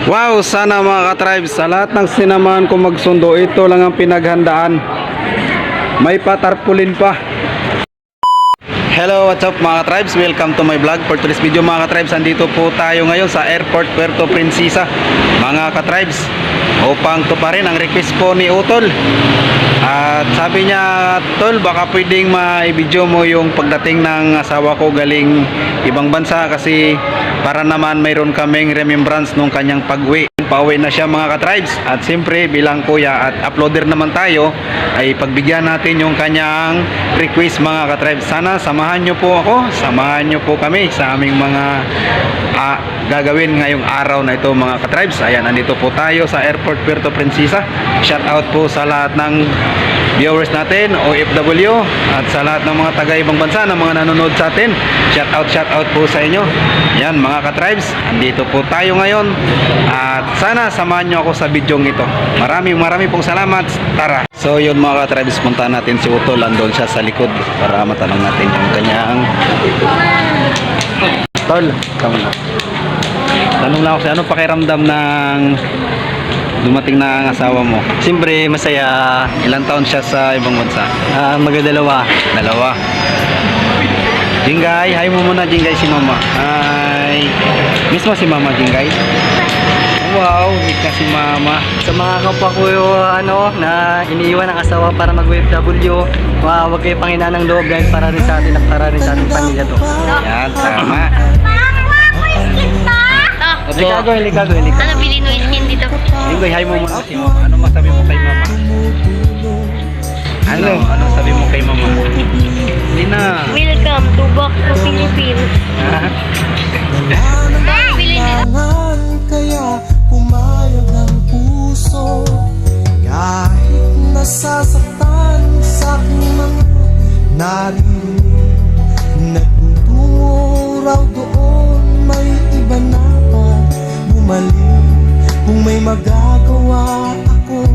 Wow, sana mga ka-tribes, sa lahat ng sinamahan ko magsundo, ito lang ang pinaghandaan. May patarpulin pa. Hello, what's up mga ka-tribes? Welcome to my vlog. For today's video mga ka-tribes, andito po tayo ngayon sa Airport Puerto Princesa. Mga ka-tribes, upang tuparin ang request po ni Utol. At sabi niya, Tol, baka pwedeng ma-video mo yung pagdating ng asawa ko galing ibang bansa kasi para naman mayroon kaming remembrance nung kanyang pag-uwi. Pauwi na siya mga ka-tribes. At siyempre bilang kuya at uploader naman tayo, ay pagbigyan natin yung kanyang request mga ka-tribes. Sana samahan nyo po ako, samahan nyo po kami sa aming mga gagawin ngayong araw na ito mga ka-tribes. Ayan, andito po tayo sa Airport Puerto Princesa. Shout out po sa lahat ng viewers natin, OFW, at sa lahat ng mga taga-ibang bansa na mga nanonood sa atin. Shout out po sa inyo. Yan mga ka-tribes, andito po tayo ngayon at sana samahan nyo ako sa bidyong ito. Maraming pong salamat. Tara. So yun mga ka-tribes, punta natin si Utol. Andun siya sa likod para matanong natin yung kanyang Tol, tanong lang ako sa ano pakiramdam ng dumating na ang asawa mo? Siyempre, masaya. Ilang taon siya sa ibang bansa? Magdadalawa. Dalawa. Jingay, hi mo muna Jingay si mama. Hi. Miss mo si mama Jingay? Wow, miss ka si mama. Sa mga kapwa ko na iniiwan ng asawa para mag-OFW, huwag kayo panghinaan ng loob dahil para rin sa atin at para rin sa ating pamilya to. Yan, tama. Likago. Ano bilhin mo skin dito? Jingay, hi mo muna si mama. Ano masabi mo kay mama? Ano sabi mo kay mama? Hindi na. Welcome to back to Philippines. Bilhin dito. Kaya pumayag ang puso kahit nasasaktan sa aking mga naririnig. Nagtutungo raw doon, may iba na pa bumalik. Kung may magagawa ako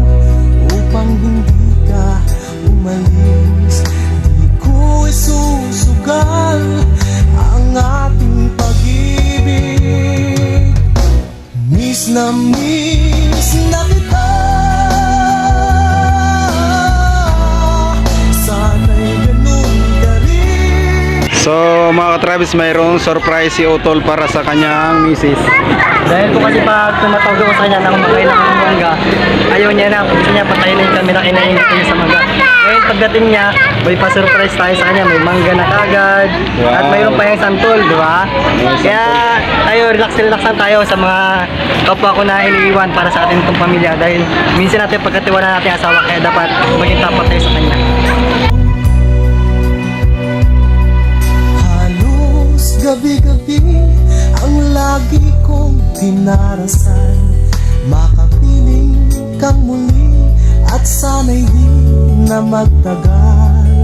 upang hindi ka umalis, di ko isusugal ang ating pag-ibig. Miss na kita, sana'y ganun ka rin. So mga ka-Travis, mayroong surprise si Utol para sa kanyang misis. Dahil po kasi pag tumatawag ako sa kanya na kumakain ng mangga, ayaw niya na. Gusto niya patayin na yung camera, inainit niya sa mangga. Ngayon pagdating niya, may pa-surprise tayo sa kanya. May mangga na kagad. Wow. At mayroon pa yung santol, di ba? Kaya tayo, relaxan tayo sa mga kapwa ko na iniiwan para sa ating itong pamilya. Dahil minsan natin pagkatiwala natin asawa, kaya dapat maging tapat tayo sa kanya. Halos gabi-gabi ang lagi kong dinarasal, makapiling kang muli at sana'y di na magtagal.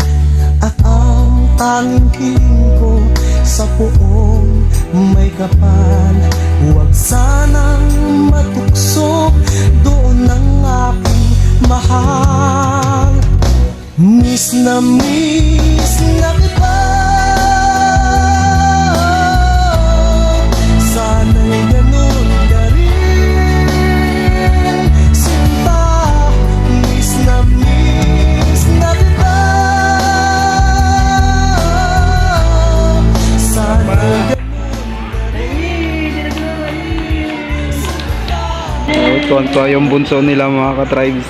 At ang tanging kiling ko sa poong may kapal, huwag sanang matukso doon ang aking mahal. Miss na kita, sana'y ganun ka rin, sinta. Miss na kita, sana'y ganun. Tuwan-tuwa yung bunso nila mga ka-Tribes.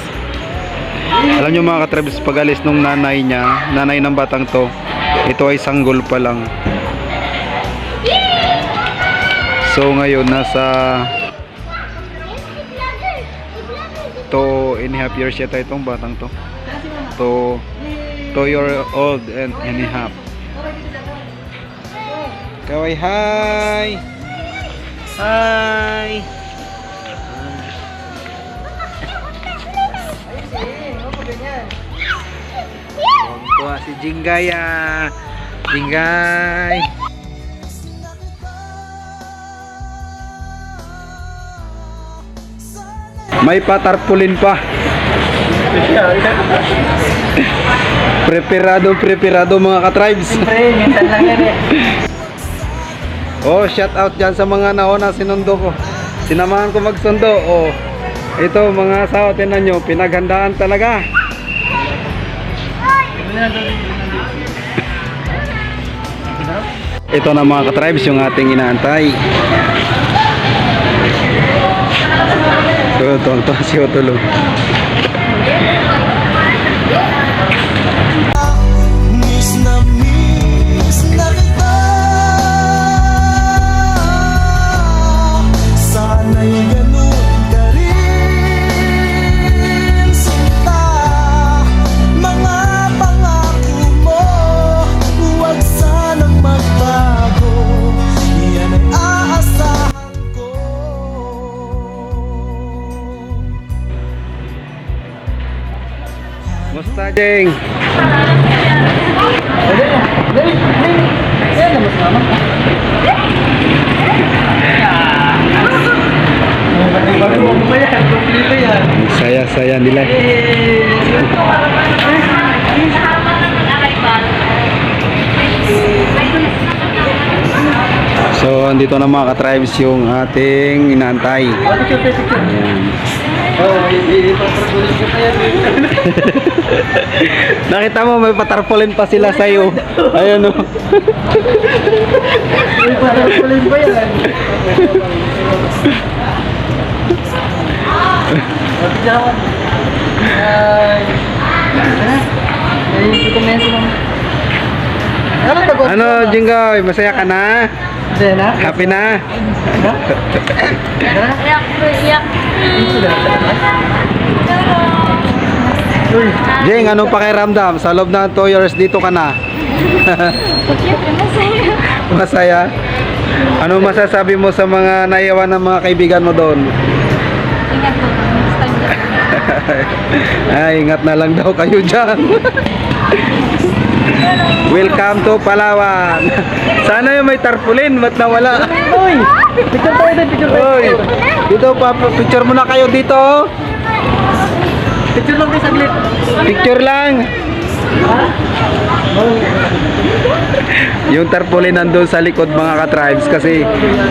Alam nyo mga ka-Tribes, pag alis nung nanay niya, nanay ng batang to, ito ay sanggol pa lang. So ngayon nasa 2.5 years yata itong batang to. 2 year old and a half. Kaway, hi! Hi! Tuwa si Jingay Jingay. May patarpulin pa. Preparado mga ka-tribes. Siyempre, minsan lang yan eh. Oh, shout out dyan sa mga nauna sinundo ko. sinamahan ko magsundo. Oh, ito mga asawa, tinan nyo, pinaghandaan talaga. Ito na mga ka-tribes, yung ating inaantay. Ito si Utol. Miss na kita. Sana'y ganun ka rin, sinta. Mga pangako mo, huwag sanang magbago. Yan ay aasahan ko. Musta, Jeng? Saya-saya nila. So, andito na mga ka-tribes yung ating inaantay. Ayan. Nakita mo, may patarpolin pa sila sa'yo. Ayan o. Uy, parang kulit ba yan? Jawan. Ano, Jinggoy? Masaya ka na? Happy na? Iyak po, iyak. Jing, anong pakiramdam? Sa loob ng 2 years dito ka na? Siyempre, masaya. Masaya? Ano masasabi mo sa mga naiwan ng mga kaibigan mo doon? Ingat po. Next time na. Ay, ingat na lang daw kayo dyan. Welcome to Palawan. Sana yung may tarpaulin, ba't nawala? Uy! Picture tayo din, picture tayo. Oy, dito pa, picture muna kayo dito. Picture lang tayo saglit. Picture lang. Yung tarpaulin nandun sa likod mga ka-tribes kasi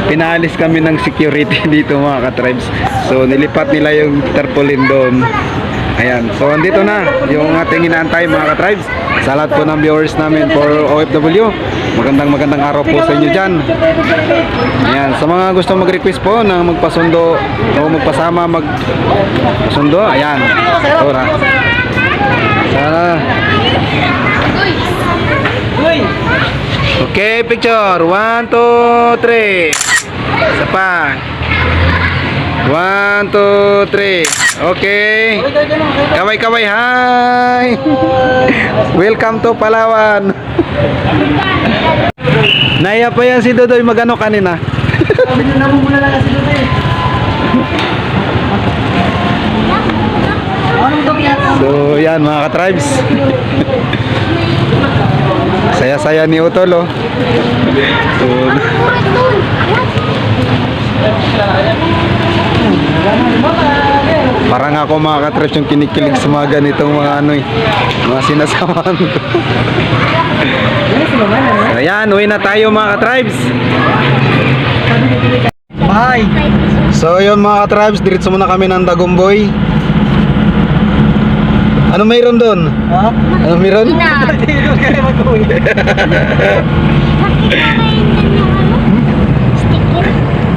pinaalis kami ng security dito mga ka-tribes. So nilipat nila yung tarpaulin doon. Ayan, so andito na yung ating inaantay mga ka-tribes. Sa lahat po ng viewers namin for OFW, magandang araw po sa inyo dyan. Ayan, sa mga gusto mag-request po na magpasundo o magpasama magsundo, ayan. Ora. Sana. Uy! Okay, picture. 1, 2, 3. Isa pa. 1, 2, 3. Okay. Kaway-kaway, hi! Welcome to Palawan. Naiya pa yan si Dodoy magano kanina. Namumula lang kasi doon eh. Anong dog yan? So, yan mga ka-tribes. Saya-saya ni Utol, oh. So, parang ako mga ka-tribes yung kinikilig sa mga ganitong mga ano eh, mga sinasamahan ko. So, ayan, uwi na tayo mga ka-tribes. Bye! So yun mga ka-tribes, diretso muna kami ng Dagumboy. Ano mayroon doon? Ha? Ano mayroon? Hindi doon kayo mag-uwi.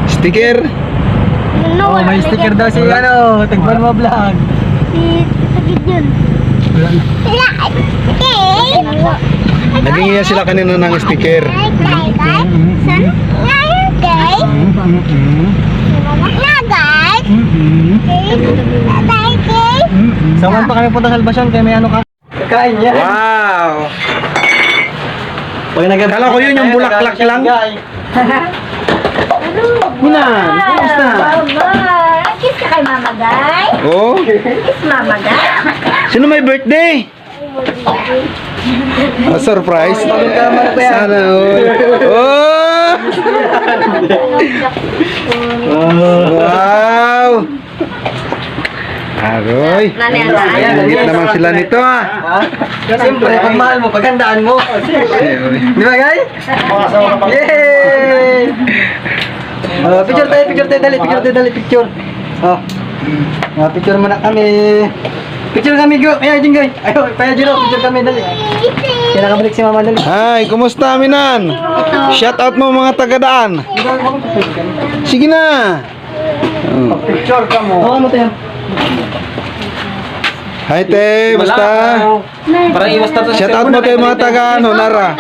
Sticker? Oh, may sticker daw si ano, Tagban mo vlog. Sakit yun. Naging iya sila kanina ng sticker. Sawan pa kami punta sa Albasyon kaya may ano ka. Kain niya. Wow! Pag Kala ko yun yung bulaklak lang. Minan, kumusta? Kiss ka kay Mama Guy. Oh? Kiss Mama Guy. Sino may birthday? Oh, surprise. Sana all. Oh! Wow! Aroy. Nangit naman sila nito ah. Siyempre, pag mahal mo, paghandaan mo. Di ba guys? Yay! Picture tayo, dali, picture. Oh. Picture muna kami. Picture kami, go. Kaya, Jinggoy. Ayo, kaya, Jiro, picture kami, dali. Kaya nakabalik si Mama, dali. Hi, kumusta Minan? Shout out mo mga tagadaan. Sige na. Picture ka mo. Oo, ano tayo? Hi te, basta? Parang iwas na to. Shout out mo kay mga taga Nara.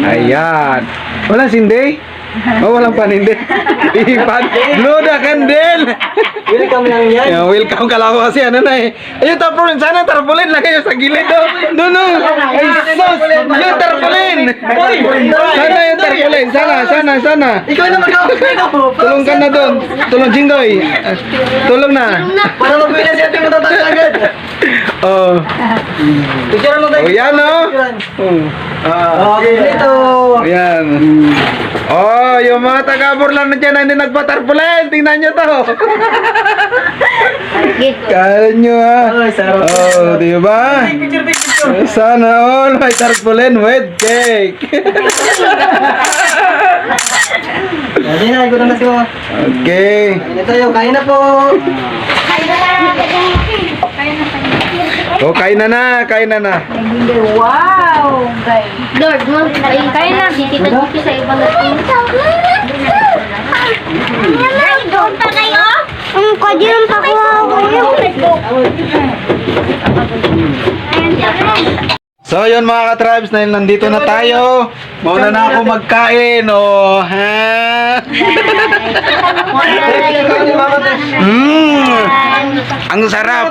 Ayan. Walang sindi? Oh, walang panindi. Ipan. Blue na candle. Welcome lang yan. Yeah, welcome ka lang ako kasi ano na eh. Ayun, tarpaulin. Sana tarpaulin lang kayo sa gilid. No, no. Ay, sus. Yung tarpaulin. Sana yung tarpaulin. Sana. Ikaw na mag-awag mo. Tulong ka na doon. Tulong, Jinggoy. Tulong na. Para mag-uwi na siya, ito matatag agad. Oh. Picture mo tayo. Oh, yan oh. Okay, dito. Ayan. Oh, yung mga taga-Burlan na dyan na hindi nagpatarpulen. Tingnan nyo to. Kaya nyo ha. Ay, sarap. Oh, di ba? Picture. Sana all may tarpulen with cake. Hindi na, ikaw na si Mama. Okay. Kain na tayo, kain na po. Oh, kain na na. Wow! Guys. Lord, kain na. Tita Juki sa ibang natin. Ay, doon pa kayo? Kadiyan pa ko. So yun mga ka-tribes, dahil nandito na tayo. Mauna na ako magkain. Oh, ha? Ang sarap.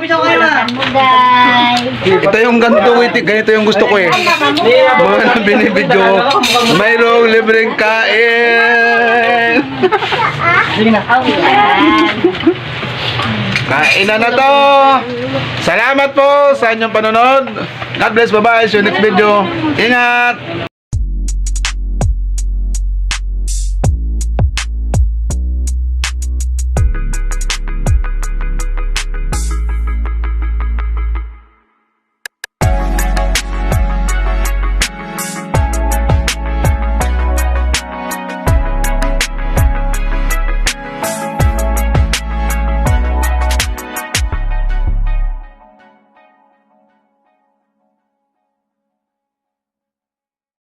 Ito yung ganito yung gusto ko eh. Mga binibidyo. Mayroong libreng kain. Sige na. Kain na to. Salamat po sa inyong panonood. God bless, bye-bye. See you next video. Ingat.